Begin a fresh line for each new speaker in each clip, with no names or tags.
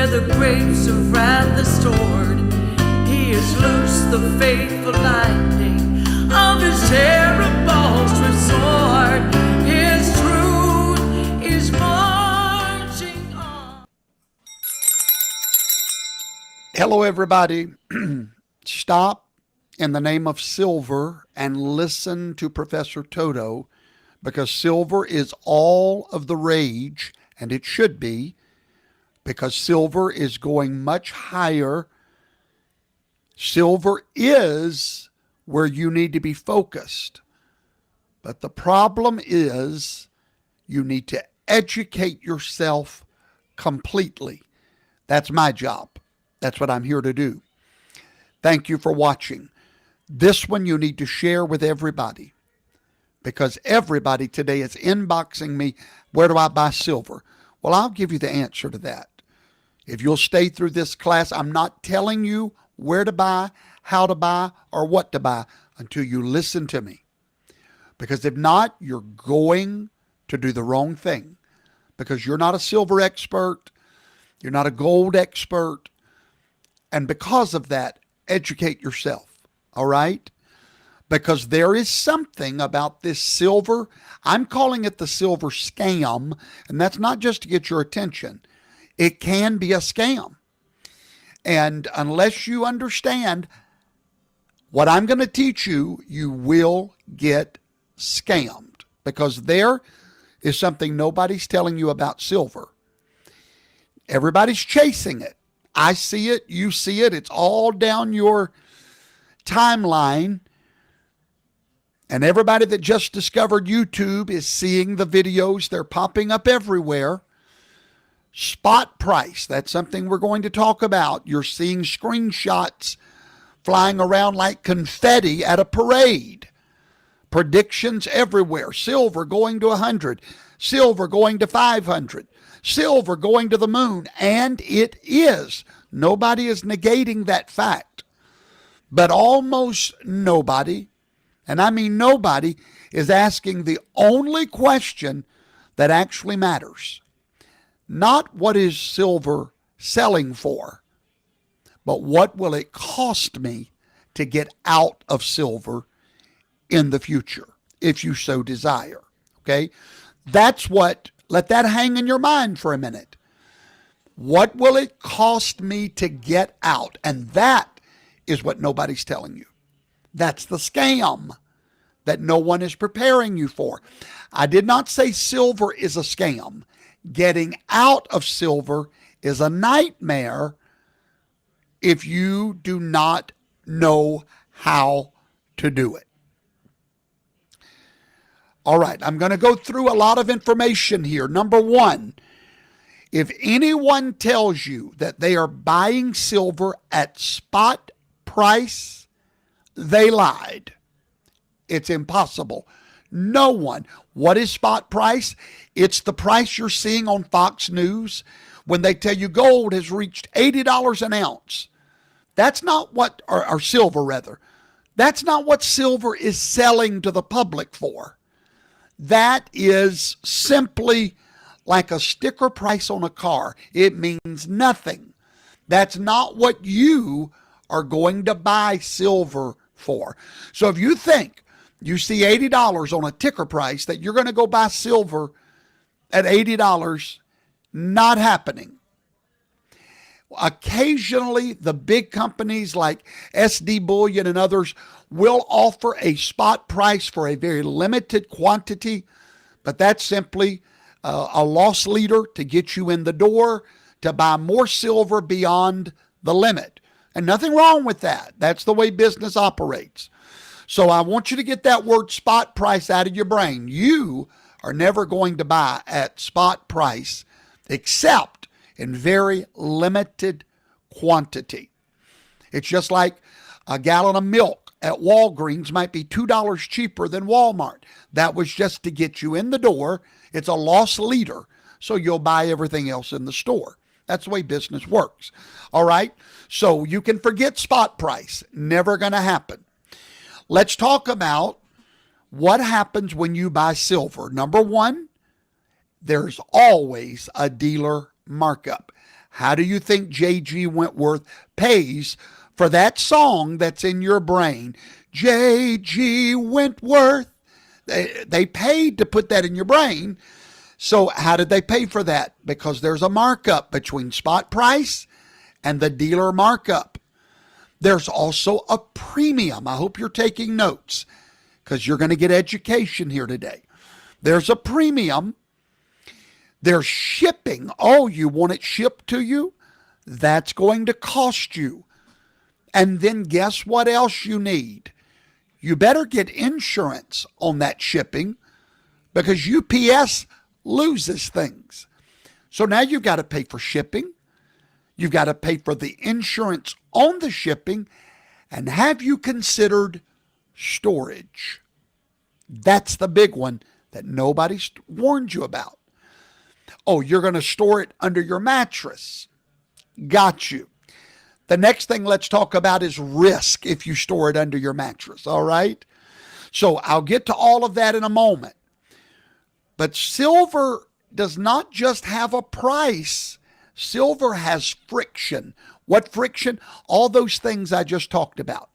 where the grapes of wrath are stored. He has loosed the faithful lightning of his terrible sword. His truth is marching on.
Hello, everybody. Stop in the name of silver and listen to Professor Toto, because silver is all of the rage, and it should be, because silver is going much higher. Silver is where you need to be focused. But the problem is you need to educate yourself completely. That's my job. That's what I'm here to do. Thank you for watching. This one you need to share with everybody, because everybody today is inboxing me, where do I buy silver? Well, I'll give you the answer to that. If you'll stay through this class, I'm not telling you where to buy, how to buy, or what to buy until you listen to me. Because if not, you're going to do the wrong thing, because you're not a silver expert. You're not a gold expert. And because of that, educate yourself. All right? Because there is something about this silver. I'm calling it the silver scam. And that's not just to get your attention. It can be a scam. And unless you understand what I'm going to teach you, you will get scammed. Because there is something nobody's telling you about silver. Everybody's chasing it. I see it. You see it. It's all down your timeline. And everybody that just discovered YouTube is seeing the videos. They're popping up everywhere. Spot price. That's something we're going to talk about. You're seeing screenshots flying around like confetti at a parade. Predictions everywhere. Silver going to 100. Silver going to 500. Silver going to the moon. And it is. Nobody is negating that fact. But almost nobody, and I mean nobody, is asking the only question that actually matters. Not what is silver selling for, but what will it cost me to get out of silver in the future, if you so desire. Okay? That's what, let that hang in your mind for a minute. What will it cost me to get out? And that is what nobody's telling you. That's the scam that no one is preparing you for. I did not say silver is a scam. Getting out of silver is a nightmare if you do not know how to do it. All right, I'm going to go through a lot of information here. Number one, if anyone tells you that they are buying silver at spot price, they lied. It's impossible. No one. What is spot price? It's the price you're seeing on Fox News when they tell you gold has reached $80 an ounce. That's not what, or silver rather. That's not what silver is selling to the public for. That is simply like a sticker price on a car. It means nothing. That's not what you are going to buy silver for. So if you think you see $80 on a ticker price that you're going to go buy silver at $80, not happening. Occasionally, the big companies like SD Bullion and others will offer a spot price for a very limited quantity, but that's simply a loss leader to get you in the door to buy more silver beyond the limit. And nothing wrong with that. That's the way business operates. So I want you to get that word spot price out of your brain. You are never going to buy at spot price except in very limited quantity. It's just like a gallon of milk at Walgreens might be $2 cheaper than Walmart. That was just to get you in the door. It's a loss leader, so you'll buy everything else in the store. That's the way business works. All right? So you can forget spot price. Never going to happen. Let's talk about what happens when you buy silver. Number one, there's always a dealer markup. How do you think J.G. Wentworth pays for that song that's in your brain? J.G. Wentworth. They paid to put that in your brain. So how did they pay for that? Because there's a markup between spot price and the dealer markup. There's also a premium. I hope you're taking notes because you're going to get education here today. There's a premium. There's shipping. Oh, you want it shipped to you? That's going to cost you. And then guess what else you need? You better get insurance on that shipping because UPS loses things. So now you've got to pay for shipping. You've got to pay for the insurance on the shipping. And have you considered storage? That's the big one that nobody's warned you about. Oh, you're going to store it under your mattress. Got you. The next thing let's talk about is risk if you store it under your mattress, all right? So I'll get to all of that in a moment. But silver does not just have a price. Silver has friction. What friction? All those things I just talked about.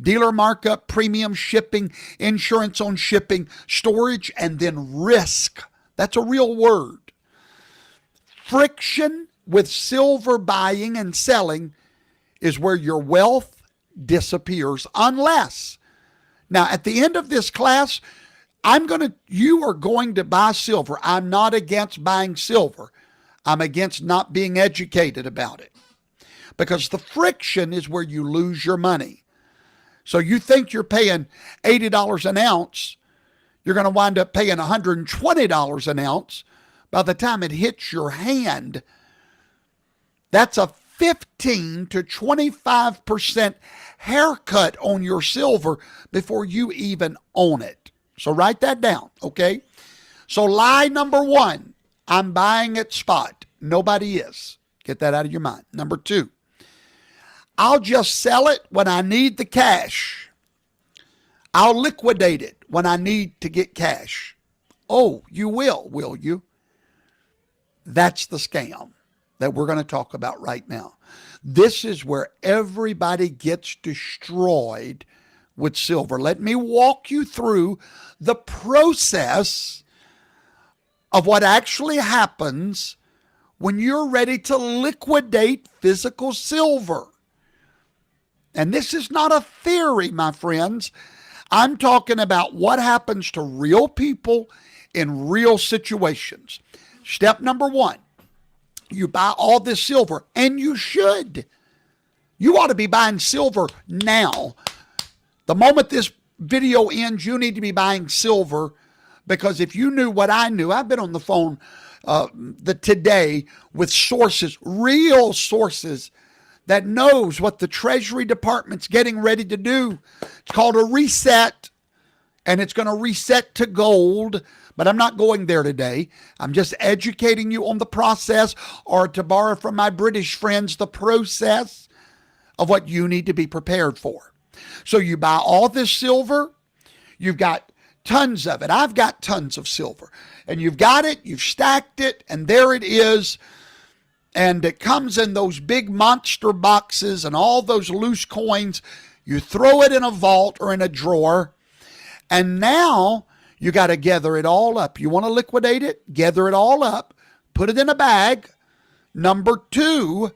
Dealer markup, premium shipping, insurance on shipping, storage, and then risk. That's a real word. Friction with silver buying and selling is where your wealth disappears unless. Now, at the end of this class, you are going to buy silver. I'm not against buying silver. I'm against not being educated about it. Because the friction is where you lose your money. So you think you're paying $80 an ounce, you're going to wind up paying $120 an ounce by the time it hits your hand. That's a 15 to 25% haircut on your silver before you even own it. So write that down, okay? So lie number one, I'm buying at spot. Nobody is. Get that out of your mind. Number two, I'll just sell it when I need the cash. I'll liquidate it when I need to get cash. Oh, you will you? That's the scam that we're going to talk about right now. This is where everybody gets destroyed with silver. Let me walk you through the process of what actually happens when you're ready to liquidate physical silver. And this is not a theory, my friends. I'm talking about what happens to real people in real situations. Step number one, you buy all this silver, and you should. You ought to be buying silver now. The moment this video ends, you need to be buying silver, because if you knew what I knew, I've been on the phone today with sources, real sources, that knows what the Treasury Department's getting ready to do. It's called a reset, and it's going to reset to gold. But I'm not going there today. I'm just educating you on the process, or to borrow from my British friends, the process of what you need to be prepared for. So you buy all this silver. You've got tons of it. I've got tons of silver. And you've got it, you've stacked it, and there it is. And it comes in those big monster boxes and all those loose coins. You throw it in a vault or in a drawer. And now you got to gather it all up. You want to liquidate it? Gather it all up. Put it in a bag. Number two,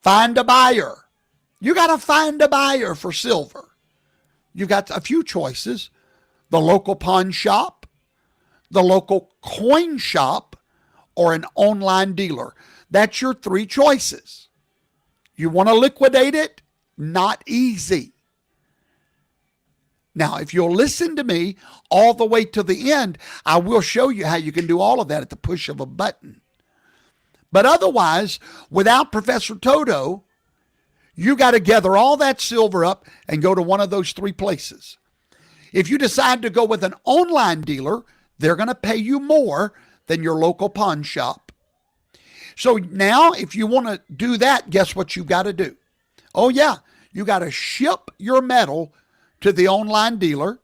find a buyer. You got to find a buyer for silver. You've got a few choices. The local pawn shop, the local coin shop, or an online dealer. That's your three choices. You want to liquidate it? Not easy. Now, if you'll listen to me all the way to the end, I will show you how you can do all of that at the push of a button. But otherwise, without Professor Toto, you got to gather all that silver up and go to one of those three places. If you decide to go with an online dealer, they're going to pay you more than your local pawn shop. So now, if you want to do that, guess what you've got to do? Oh yeah, you got to ship your metal to the online dealer,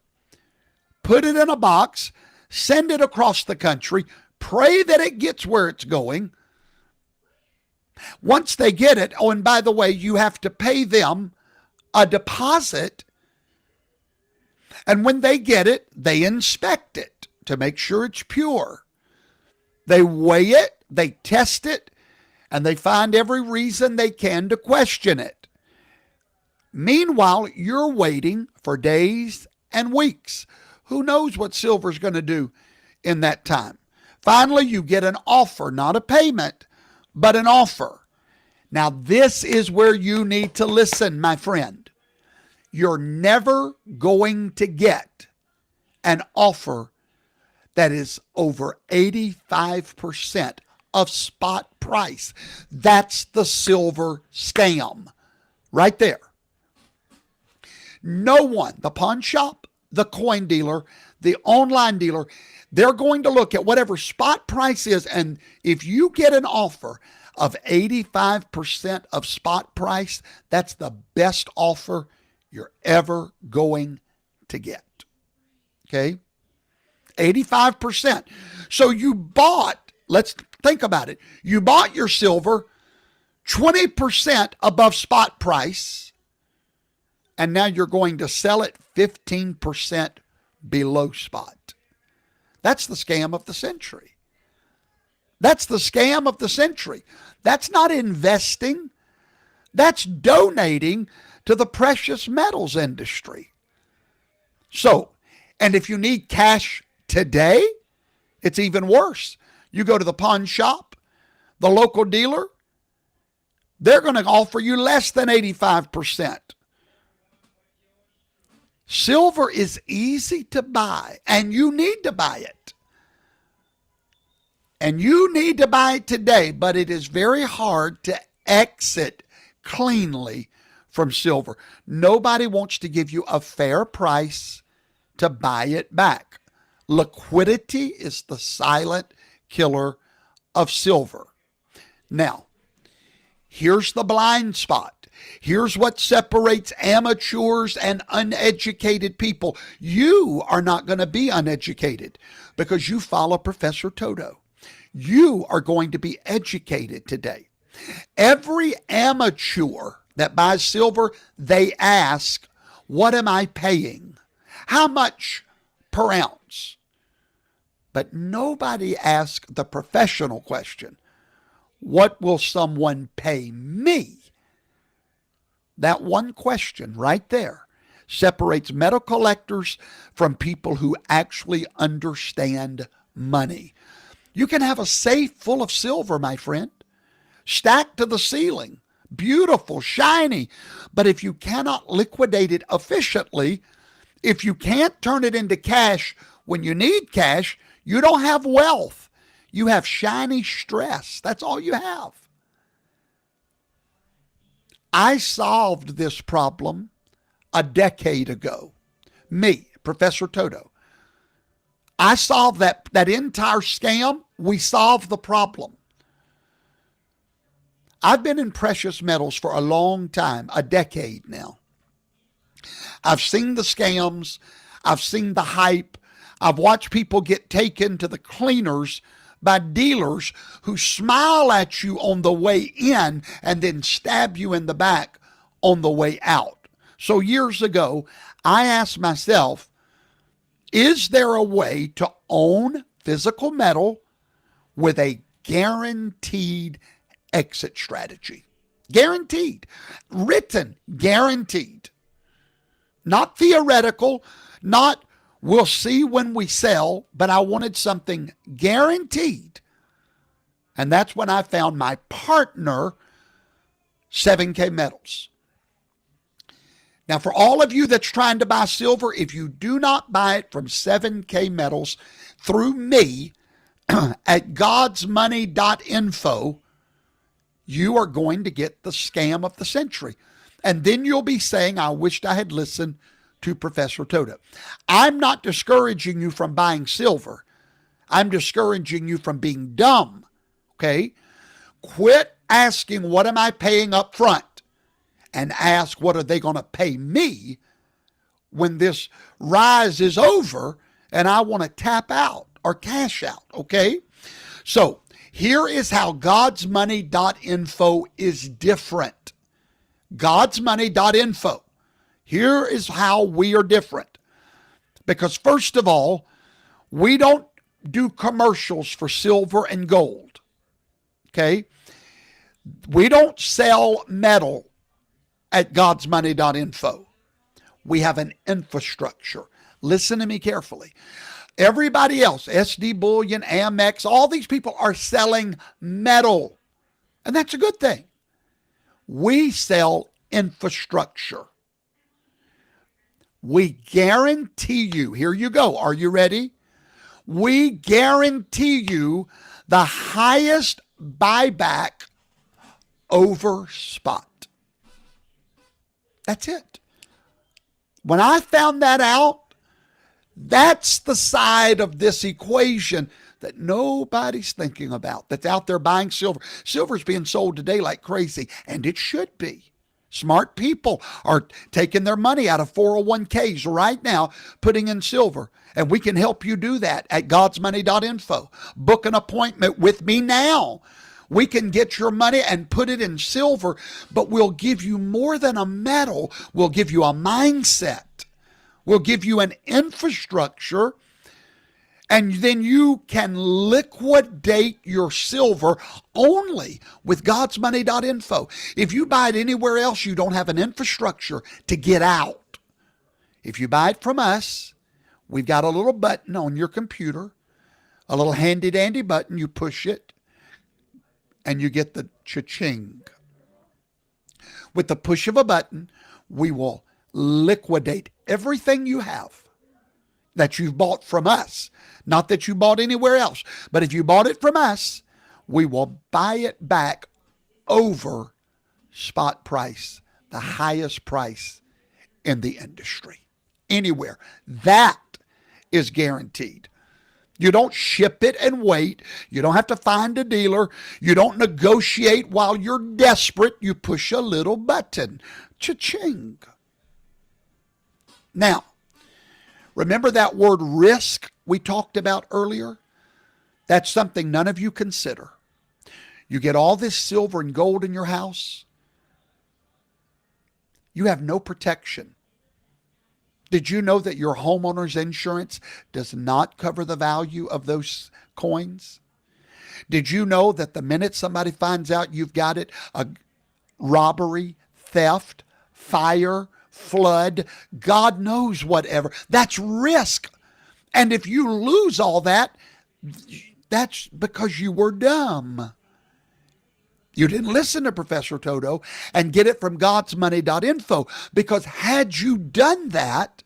put it in a box, send it across the country, pray that it gets where it's going, Once they get it, oh, and by the way, you have to pay them a deposit. And when they get it, they inspect it to make sure it's pure. They weigh it, they test it, and they find every reason they can to question it. Meanwhile, you're waiting for days and weeks. Who knows what silver's going to do in that time? Finally, you get an offer, not a payment, but an offer. Now, this is where you need to listen, my friend. You're never going to get an offer that is over 85% of spot price. That's the silver scam right there. No one, the pawn shop, the coin dealer, the online dealer, they're going to look at whatever spot price is, and if you get an offer of 85% of spot price, that's the best offer you're ever going to get. Okay? 85%. So you bought, let's think about it. You bought your silver 20% above spot price, and now you're going to sell it 15% below spot. That's the scam of the century. That's the scam of the century. That's not investing. That's donating to the precious metals industry. So, and if you need cash today, it's even worse. You go to the pawn shop, the local dealer, they're going to offer you less than 85%. Silver is easy to buy, and you need to buy it. And you need to buy it today, but it is very hard to exit cleanly from silver. Nobody wants to give you a fair price to buy it back. Liquidity is the silent killer of silver. Now, here's the blind spot. Here's what separates amateurs and uneducated people. You are not going to be uneducated because you follow Professor Toto. You are going to be educated today. Every amateur that buys silver, they ask, what am I paying? How much per ounce? But nobody asks the professional question, what will someone pay me? That one question right there separates metal collectors from people who actually understand money. You can have a safe full of silver, my friend, stacked to the ceiling, beautiful, shiny. But if you cannot liquidate it efficiently, if you can't turn it into cash when you need cash, you don't have wealth. You have shiny stress. That's all you have. I solved this problem a decade ago. Me, Professor Toto. I solved that entire scam. We solved the problem. I've been in precious metals for a long time, a decade now. I've seen the scams. I've seen the hype. I've watched people get taken to the cleaners by dealers who smile at you on the way in and then stab you in the back on the way out. So years ago, I asked myself, is there a way to own physical metal with a guaranteed exit strategy? Guaranteed. Written. Guaranteed. Not theoretical. Not we'll see when we sell, but I wanted something guaranteed. And that's when I found my partner, 7K Metals. Now, for all of you that's trying to buy silver, if you do not buy it from 7K Metals through me at godsmoney.info, you are going to get the scam of the century. And then you'll be saying, I wished I had listened to Professor Toto. I'm not discouraging you from buying silver. I'm discouraging you from being dumb. Okay? Quit asking, what am I paying up front? And ask, what are they going to pay me when this rise is over and I want to tap out or cash out, okay? So Here is how godsmoney.info is different. Godsmoney.info. Here is how we are different. Because first of all, we don't do commercials for silver and gold. Okay? We don't sell metal at godsmoney.info. We have an infrastructure. Listen to me carefully. Everybody else, SD Bullion, Amex, all these people are selling metal. And that's a good thing. We sell infrastructure. We guarantee you, here you go, are you ready? We guarantee you the highest buyback over spot. That's it. When I found that out, that's the side of this equation that nobody's thinking about, that's out there buying silver. Silver's being sold today like crazy, and it should be. Smart people are taking their money out of 401ks right now, putting in silver. And we can help you do that at godsmoney.info. Book an appointment with me now. We can get your money and put it in silver, but we'll give you more than a metal. We'll give you a mindset. We'll give you an infrastructure, and then you can liquidate your silver only with godsmoney.info. If you buy it anywhere else, you don't have an infrastructure to get out. If you buy it from us, we've got a little button on your computer, a little handy-dandy button. You push it, and you get the cha-ching. With the push of a button, we will liquidate everything you have that you've bought from us. Not that you bought anywhere else, but if you bought it from us, we will buy it back over spot price, the highest price in the industry. Anywhere. That is guaranteed. You don't ship it and wait. You don't have to find a dealer. You don't negotiate while you're desperate. You push a little button. Cha-ching. Now, remember that word risk we talked about earlier? That's something none of you consider. You get all this silver and gold in your house. You have no protection. Did you know that your homeowner's insurance does not cover the value of those coins? Did you know that the minute somebody finds out you've got it, a robbery, theft, fire, flood, God knows whatever, that's risk. And if you lose all that, that's because you were dumb. You didn't listen to Professor Toto and get it from godsmoney.info, because had you done that,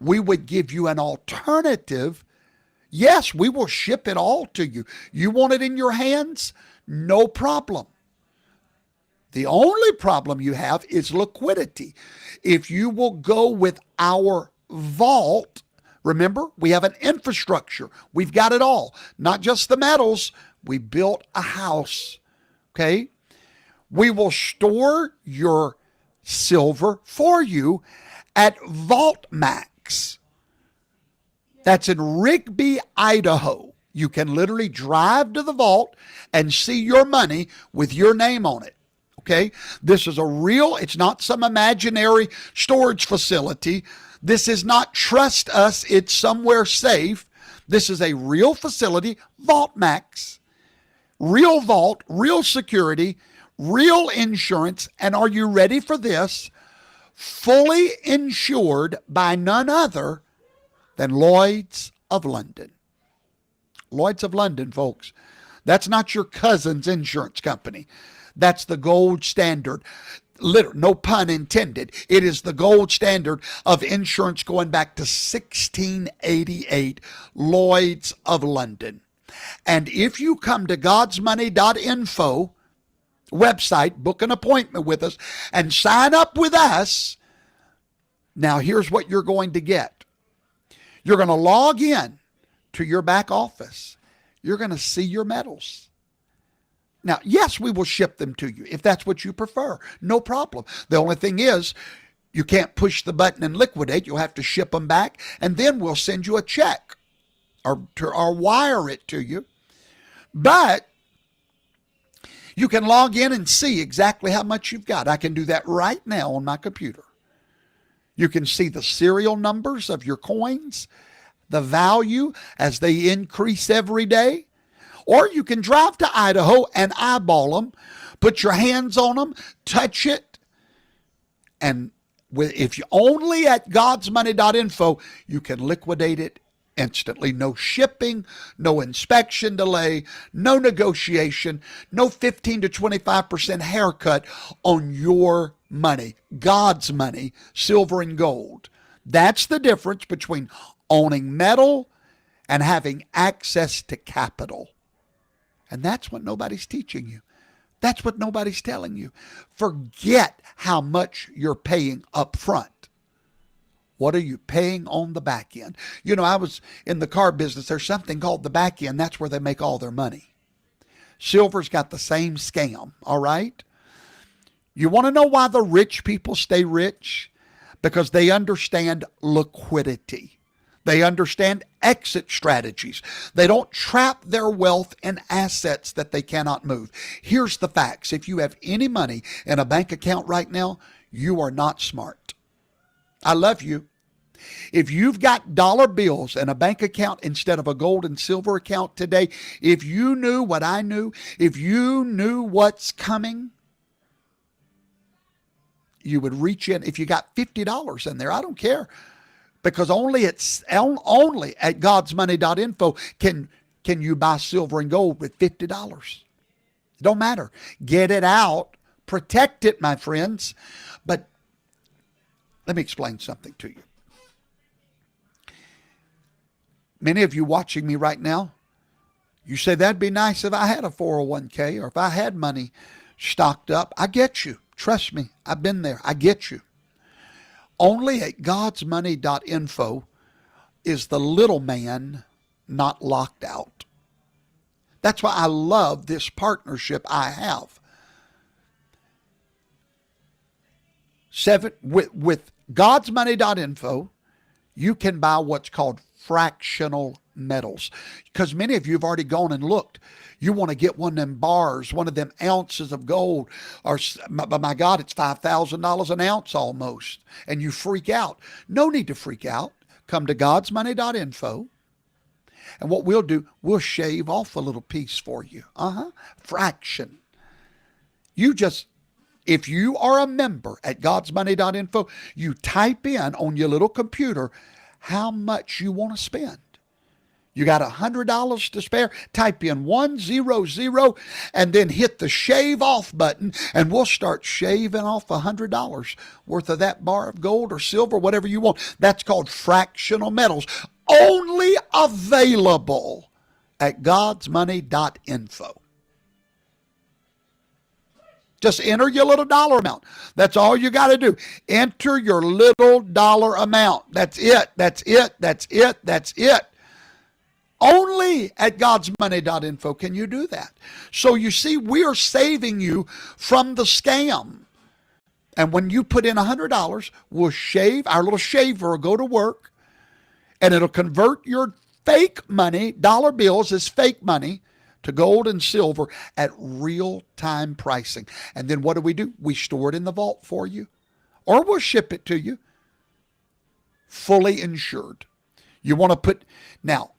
we would give you an alternative. Yes, we will ship it all to you. You want it in your hands? No problem. The only problem you have is liquidity. If you will go with our vault, remember, we have an infrastructure. We've got it all, not just the metals. We built a house. Okay? We will store your silver for you at Vault Max. That's in Rigby, Idaho. You can literally drive to the vault and see your money with your name on it. Okay? This is a real, it's not some imaginary storage facility. This is not trust us, it's somewhere safe. This is a real facility, Vault Max. Real vault, real security, real insurance, and are you ready for this? Fully insured by none other than Lloyd's of London. Lloyd's of London, folks. That's not your cousin's insurance company. That's the gold standard. Literally, no pun intended. It is the gold standard of insurance going back to 1688, Lloyd's of London. And if you come to godsmoney.info website, book an appointment with us, and sign up with us, now here's what you're going to get. You're going to log in to your back office. You're going to see your metals. Now, yes, we will ship them to you if that's what you prefer. No problem. The only thing is, you can't push the button and liquidate. You'll have to ship them back, and then we'll send you a check or wire it to you. But You can log in and see exactly how much you've got. I can do that right now on my computer. You can see the serial numbers of your coins, the value as they increase every day. Or you can drive to Idaho and eyeball them, put your hands on them, touch it, and if you only at godsmoney.info, you can liquidate it instantly. No shipping, no inspection delay, no negotiation, no 15 to 25% haircut on your money. God's money, silver and gold. That's the difference between owning metal and having access to capital. And that's what nobody's teaching you. That's what nobody's telling you. Forget how much you're paying up front. What are you paying on the back end? You know, I was in the car business. There's something called the back end. That's where they make all their money. Silver's got the same scam, all right? You want to know why the rich people stay rich? Because they understand liquidity. They understand exit strategies. They don't trap their wealth in assets that they cannot move. Here's the facts. If you have any money in a bank account right now, you are not smart. I love you. If you've got dollar bills in a bank account instead of a gold and silver account today, if you knew what I knew, if you knew what's coming, you would reach in. If you got $50 in there, I don't care. Because only at godsmoney.info can you buy silver and gold with $50. It don't matter. Get it out. Protect it, my friends. But let me explain something to you. Many of you watching me right now, you say, that'd be nice if I had a 401k or if I had money stocked up. I get you. Trust me. I've been there. I get you. Only at godsmoney.info is the little man not locked out. That's why I love this partnership I have. With godsmoney.info, you can buy what's called fractional metals. Because many of you have already gone and looked. You want to get one of them bars, one of them ounces of gold, or my God, it's $5,000 an ounce almost, and you freak out. No need to freak out. Come to godsmoney.info, and what we'll do, we'll shave off a little piece for you. Fraction. If you are a member at godsmoney.info, you type in on your little computer how much you want to spend. You got $100 to spare, type in 100 and then hit the shave off button, and we'll start shaving off $100 worth of that bar of gold or silver, whatever you want. That's called fractional metals. Only available at godsmoney.info. Just enter your little dollar amount. That's all you got to do. Enter your little dollar amount. That's it. That's it. That's it. That's it. Only at godsmoney.info can you do that. So you see, we are saving you from the scam. And when you put in $100, we'll shave, our little shaver will go to work, and it'll convert your fake money, dollar bills as fake money, to gold and silver at real-time pricing. And then what do? We store it in the vault for you, or we'll ship it to you, fully insured. You want to put, now,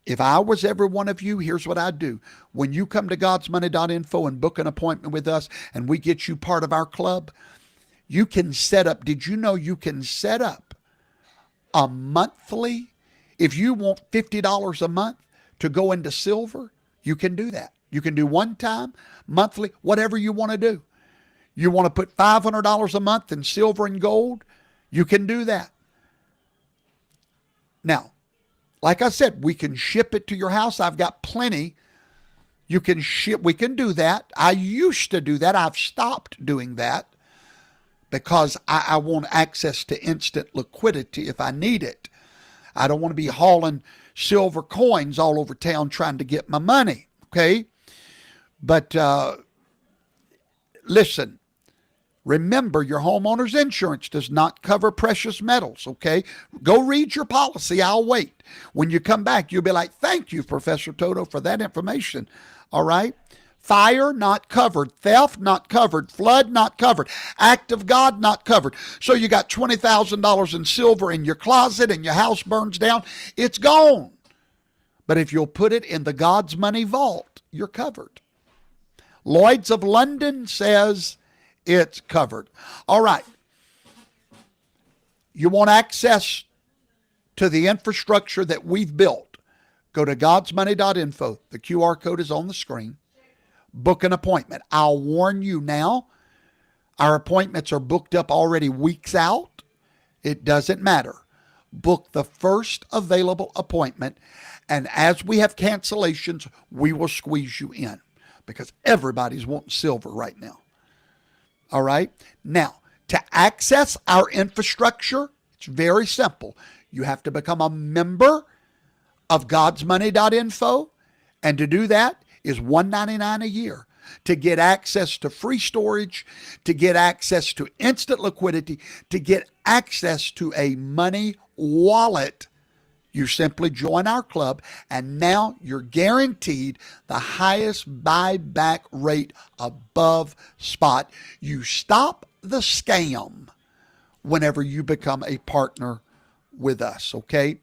if I was every one of you, here's what I'd do. When you come to godsmoney.info and book an appointment with us and we get you part of our club, you can set up, did you know you can set up a monthly, if you want $50 a month to go into silver, you can do that. You can do one time, monthly, whatever you want to do. You want to put $500 a month in silver and gold, you can do that. Now, like I said, we can ship it to your house. I've got plenty. We can do that. I used to do that. I've stopped doing that because I want access to instant liquidity if I need it. I don't want to be hauling silver coins all over town trying to get my money, okay? But listen, remember, your homeowner's insurance does not cover precious metals, okay? Go read your policy. I'll wait. When you come back, you'll be like, thank you, Professor Toto, for that information, all right? Fire not covered, theft not covered, flood not covered, act of God not covered. So you got $20,000 in silver in your closet and your house burns down, it's gone. But if you'll put it in the God's money vault, you're covered. Lloyd's of London says it's covered. All right. You want access to the infrastructure that we've built. Go to godsmoney.info. The QR code is on the screen. Book an appointment. I'll warn you now, our appointments are booked up already weeks out. It doesn't matter. Book the first available appointment, and as we have cancellations, we will squeeze you in because everybody's wanting silver right now. All right? Now, to access our infrastructure, it's very simple. You have to become a member of godsmoney.info, and to do that is $199 a year to get access to free storage, to get access to instant liquidity, to get access to a money wallet. You simply join our club, and now you're guaranteed the highest buyback rate above spot. You stop the scam whenever you become a partner with us, okay?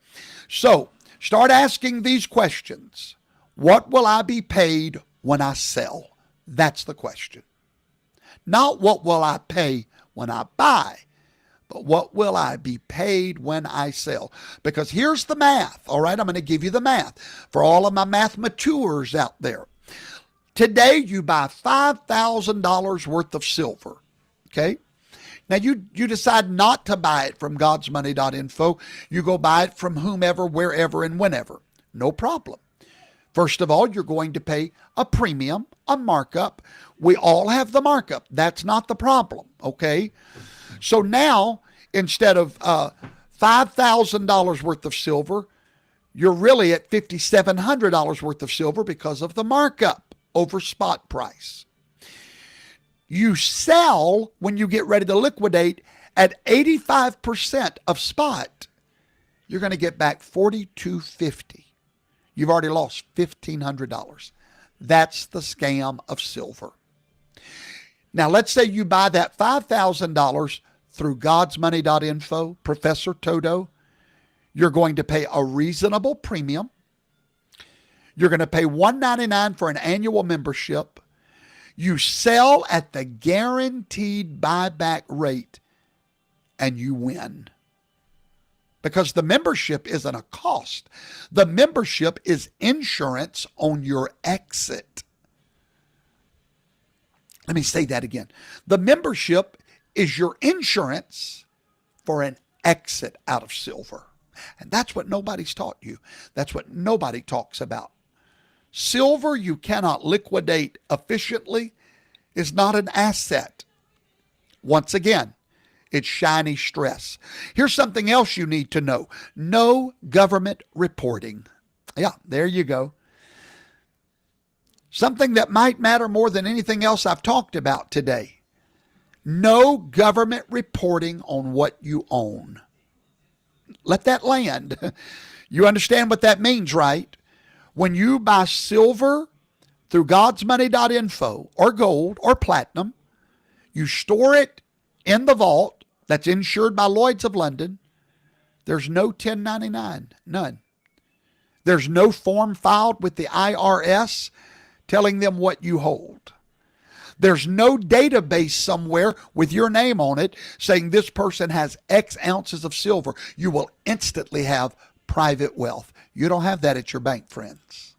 So start asking these questions. What will I be paid when I sell? That's the question. Not what will I pay when I buy, but what will I be paid when I sell? Because here's the math, all right? I'm going to give you the math for all of my mathemateurs out there. Today, you buy $5,000 worth of silver, okay? Now, you decide not to buy it from godsmoney.info. You go buy it from whomever, wherever, and whenever. No problem. First of all, you're going to pay a premium, a markup. We all have the markup. That's not the problem, okay? So now, instead of $5,000 worth of silver, you're really at $5,700 worth of silver because of the markup over spot price. You sell when you get ready to liquidate at 85% of spot. You're going to get back $4,250. You've already lost $1,500. That's the scam of silver. Now, let's say you buy that $5,000 through godsmoney.info, Professor Toto. You're going to pay a reasonable premium. You're going to pay $199 for an annual membership. You sell at the guaranteed buyback rate, and you win. Because the membership isn't a cost. The membership is insurance on your exit. Let me say that again. The membership is your insurance for an exit out of silver. And that's what nobody's taught you. That's what nobody talks about. Silver you cannot liquidate efficiently is not an asset. Once again, it's shiny stress. Here's something else you need to know. No government reporting. Yeah, there you go. Something that might matter more than anything else I've talked about today. No government reporting on what you own. Let that land. You understand what that means, right? When you buy silver through godsmoney.info or gold or platinum, you store it in the vault that's insured by Lloyd's of London. There's no 1099, none. There's no form filed with the IRS telling them what you hold. There's no database somewhere with your name on it saying this person has X ounces of silver. You will instantly have private wealth. You don't have that at your bank, friends.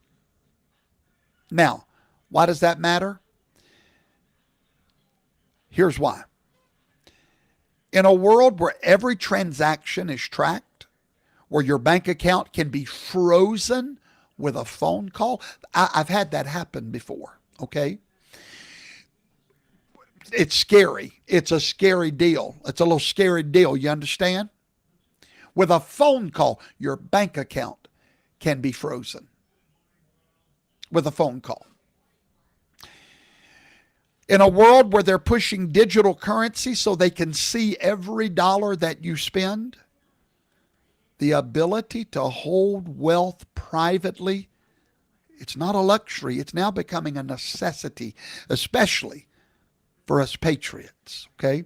Now, why does that matter? Here's why. In a world where every transaction is tracked, where your bank account can be frozen with a phone call, I've had that happen before, okay? It's scary. It's a scary deal. It's a little scary deal, you understand? With a phone call, your bank account can be frozen with a phone call. In a world where they're pushing digital currency so they can see every dollar that you spend, the ability to hold wealth privately It's not a luxury. It's now becoming a necessity, especially for us patriots, okay?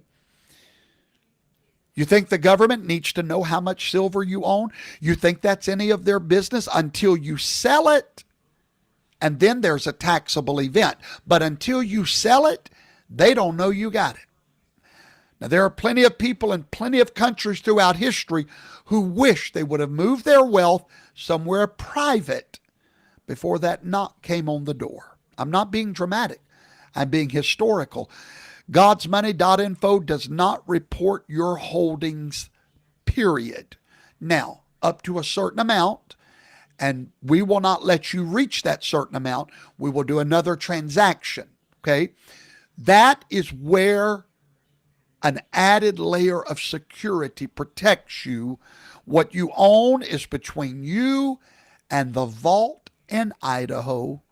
You think the government needs to know how much silver you own? You think that's any of their business until you sell it? And then there's a taxable event. But until you sell it, they don't know you got it. Now, there are plenty of people in plenty of countries throughout history who wish they would have moved their wealth somewhere private before that knock came on the door. I'm not being dramatic. I'm being historical. God'sMoney.info does not report your holdings, period. Now, up to a certain amount, and we will not let you reach that certain amount. We will do another transaction, okay? That is where an added layer of security protects you. What you own is between you and the vault in Idaho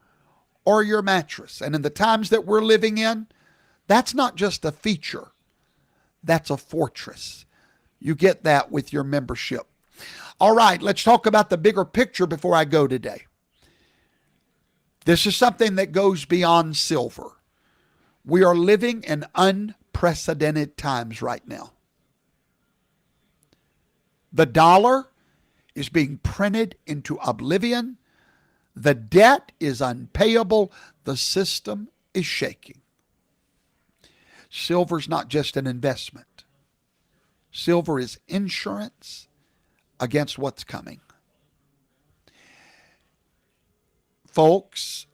or your mattress. And in the times that we're living in, that's not just a feature, that's a fortress. You get that with your membership. All right, let's talk about the bigger picture before I go today. This is something that goes beyond silver. We are living in unprecedented times right now. The dollar is being printed into oblivion. The debt is unpayable. The system is shaking. Silver's not just an investment. Silver is insurance against what's coming. Folks,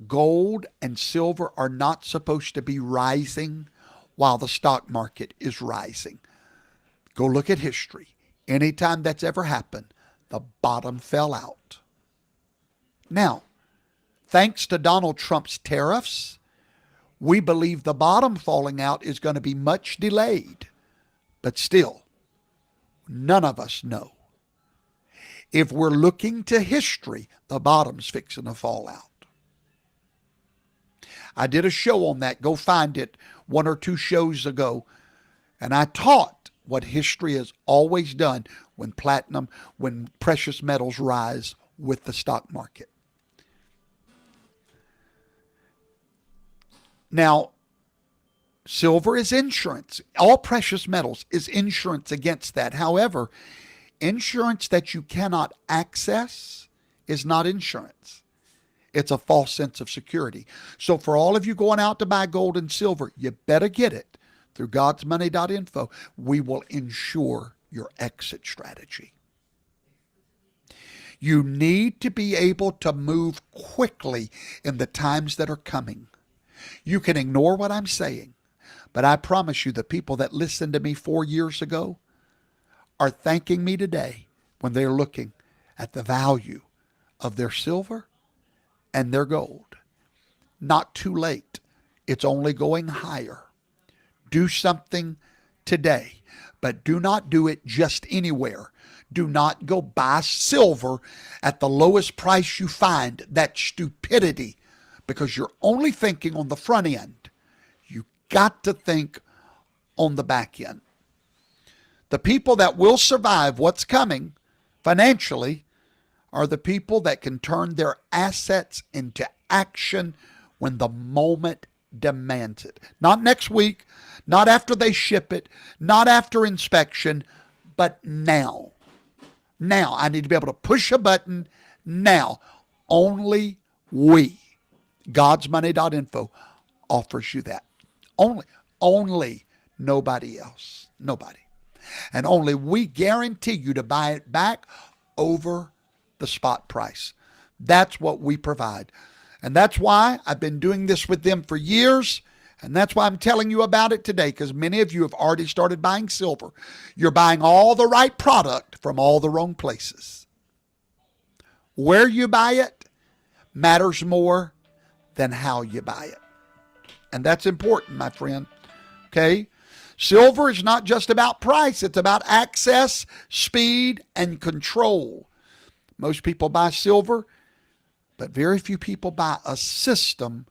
gold and silver are not supposed to be rising while the stock market is rising. Go look at history. Anytime that's ever happened, the bottom fell out. Now, thanks to Donald Trump's tariffs, we believe the bottom falling out is going to be much delayed. But still, none of us know. If we're looking to history, the bottom's fixing to fall out. I did a show on that. Go find it 1 or 2 shows ago. And I taught what history has always done when precious metals rise with the stock market. Now, silver is insurance. All precious metals is insurance against that. However, insurance that you cannot access is not insurance. It's a false sense of security. So for all of you going out to buy gold and silver, you better get it through God'sMoney.info. We will ensure your exit strategy. You need to be able to move quickly in the times that are coming. You can ignore what I'm saying, but I promise you the people that listened to me 4 years ago are thanking me today when they're looking at the value of their silver and their gold. Not too late. It's only going higher. Do something today, but do not do it just anywhere. Do not go buy silver at the lowest price you find. That's stupidity, because you're only thinking on the front end. You got to think on the back end. The people that will survive what's coming financially are the people that can turn their assets into action when the moment demands it. Not next week, not after they ship it, not after inspection, but now. Now, I need to be able to push a button now. Only we, God'sMoney.info, offers you that. Only nobody else. Nobody. And only we guarantee you to buy it back over the spot price. That's what we provide. And that's why I've been doing this with them for years. And that's why I'm telling you about it today, because many of you have already started buying silver. You're buying all the right product from all the wrong places. Where you buy it matters more than how you buy it. And that's important, my friend. Okay? Silver is not just about price. It's about access, speed, and control. Most people buy silver, but very few people buy a system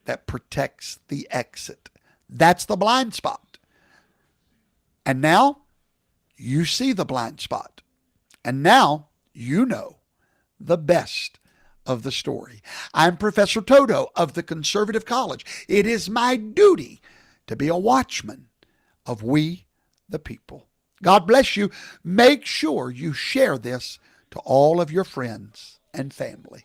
that protects the exit. That's the blind spot. And now you see the blind spot. And now you know the best of the story. I'm Professor Toto of the Conservative College. It is my duty to be a watchman of we the people. God bless you. Make sure you share this to all of your friends and family.